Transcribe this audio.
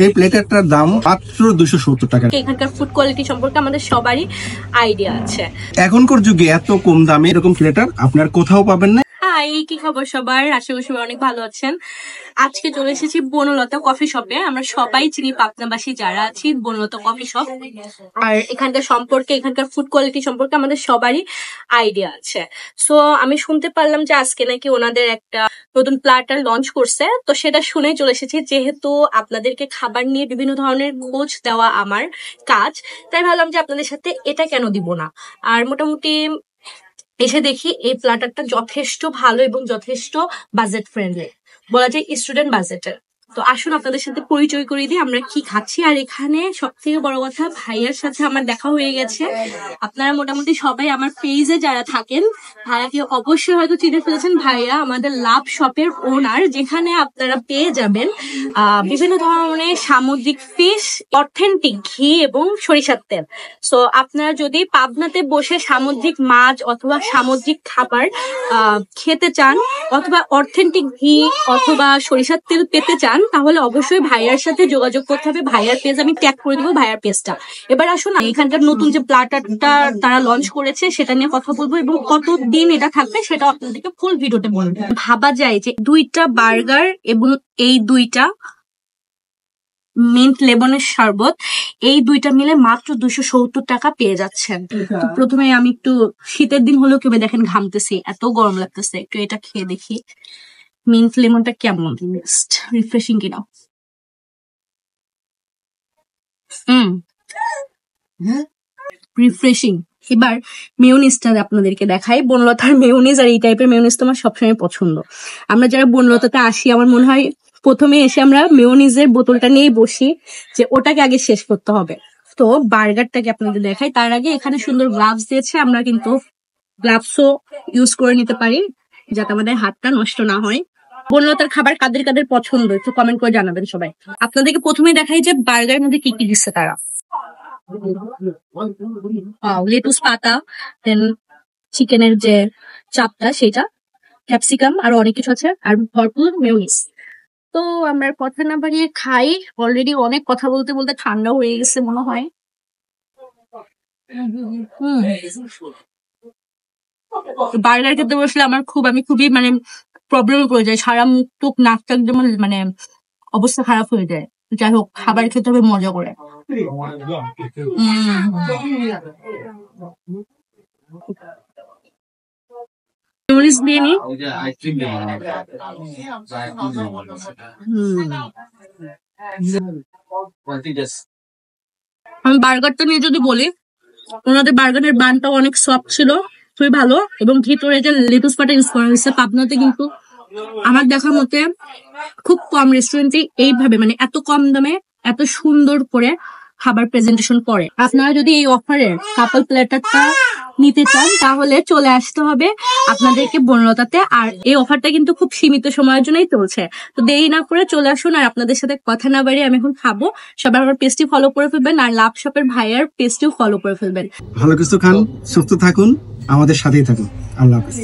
এই প্লেটারটার দাম মাত্র 270 টাকা। এখানকার ফুড কোয়ালিটি সম্পর্কে আমাদের সবারই আইডিয়া আছে। এখনকার যুগে এত কম দামে এরকম প্লেটার আপনার কোথাও পাবেন না। হাই, কি খবর সবার? আশা করি সবাই অনেক ভালো আছেন। আজকে চলে এসেছি বনলতা কফি শপে। আমরা সবাই চিনি পাবনাবাসী যারা আছি বনলতা কফি শপ। আর এখানকার সম্পর্কে, এখানকার ফুড কোয়ালিটি সম্পর্কে আমাদের সবারই আইডিয়া আছে। সো আমি শুনতে পারলাম যে আজকে নাকি ওনাদের একটা নতুন প্ল্যাটার লঞ্চ করছে, তো সেটা শুনেই চলে এসেছি। যেহেতু আপনাদেরকে খাবার নিয়ে বিভিন্ন ধরনের খোঁজ দেওয়া আমার কাজ, তাই ভাবলাম যে আপনাদের সাথে এটা কেন দিব না। আর মোটামুটি এসে দেখি এই প্ল্যাটারটা যথেষ্ট ভালো এবং যথেষ্ট বাজেট ফ্রেন্ডলি, বলা যায় স্টুডেন্ট বাজেটের। তো আসুন আপনাদের সাথে পরিচয় করিয়ে দিই আমরা কি খাচ্ছি। আর এখানে সব থেকে বড় কথা, ভাইয়ার সাথে আমার দেখা হয়ে গেছে। আপনারা মোটামুটি সবাই আমার পেজে যারা থাকেন, ভাইয়াকে অবশ্যই হয়তো চিনে ফেলেছেন। ভাইয়া আমাদের লাভ শপের ওনার, যেখানে আপনারা পেয়ে যাবেন বিভিন্ন ধরনের সামুদ্রিক ফিশ, অথেন্টিক ঘি এবং সরিষার তেল। সো আপনারা যদি পাবনাতে বসে সামুদ্রিক মাছ অথবা সামুদ্রিক খাবার খেতে চান, অথবা অথেন্টিক ঘি অথবা সরিষার তেল পেতে চান, তাহলে অবশ্যই ভাইয়ার সাথে যোগাযোগ করতে হবে। ভাইয়ার পেজ আমি ট্যাগ করে দেবো, ভাইয়ার পেজটা। এবার আসুন এখানকার নতুন যে প্ল্যাটারটা তারা লঞ্চ করেছে সেটা নিয়ে কথা বলবো এবং কতদিন এটা থাকবে সেটা আপনাদেরকে ফুল ভিডিওতে বলবো। ভাবা যায় যে 2টা বার্গার এবং এই 2টা মিন্ট লেমনের শরবত, এই 2টা মিলে মাত্র 270 টাকা পেয়ে যাচ্ছেন। তো প্রথমে আমি একটু, শীতের দিন হলেও কেউ দেখেন ঘামতেছি, এত গরম লাগতেছে, একটু এটা খেয়ে দেখি মিন্ট লেমনটা কেমন, রিফ্রেশিং কিনা। রিফ্রেশিং। এবার মেয়োনিজটা আপনাদেরকে দেখাই। বনলতার মেয়োনিজ আর এই টাইপের মেয়োনিজ তো আমার সবসময় পছন্দ। আমরা যারা বনলতাতে আসি, আমার মনে হয় প্রথমে এসে আমরা মেয়োনিজের বোতলটা নিয়েই বসি যে ওটাকে আগে শেষ করতে হবে। তো বার্গারটাকে আপনাদের দেখাই। তার আগে এখানে সুন্দর গ্লাভস দিয়েছে, আমরা কিন্তু গ্লাভসও ইউজ করে নিতে পারি যাতে আমাদের হাতটা নষ্ট না হয়। বনলতার খাবার কাদের কাদের পছন্দ একটু কমেন্ট করে জানাবেন সবাই। আপনাদেরকে প্রথমে দেখাই যে বার্গারের মধ্যে কি কি দিচ্ছে তারা। লেটুস পাতা, দেন চিকেনের যে চাপটা সেটা, ক্যাপসিকাম, আর অনেক কিছু আছে, আর ভরপুর মেয়োনিজ। তো আমরা কথা না বাড়িয়ে খাই। অলরেডি অনেক কথা বলতে বলতে ঠান্ডা হয়ে গেছে মনে হয়। বার্গার খেতে বসলে আমি খুবই প্রবলেম করে যায়, সারা মুখ টুক নাক টাক যেমন অবস্থা খারাপ হয়ে যায়। যাই হোক, খাবার খেতে হবে মজা করে। আমি বার্গারটা নিয়ে যদি বলি, ওনাদের বার্গারের বানটাও অনেক সফট ছিল, খুবই ভালো, এবং ভিতরে যে লেটুস পাতা ইউজ করা হয়েছে। পাবনাতে কিন্তু আমার দেখার মতে খুব কম রেস্টুরেন্টে এইভাবে এত কম দামে এত সুন্দর করে খাবার প্রেজেন্টেশন করে। আপনারা যদি এই অফারের কাপল প্ল্যাটারটা নিতে চান তাহলে চলে আসতে হবে আপনাদেরকে বনলতাতে। আর এই অফারটা কিন্তু খুব সীমিত সময়ের জন্যই চলছে, তো দেরি না করে চলে আসুন। আর আপনাদের সাথে কথা না বাড়িয়ে আমি এখন খাবো। সবাই আমার পেজটি ফলো করে ফেলবেন, আর লাভ শপের ভাইয়ার পেজটিও ফলো করে ফেলবেন। ভালো কিছু খান, সুস্থ থাকুন, আমাদের সাথেই থাকুন। আল্লাহ হাফেজ।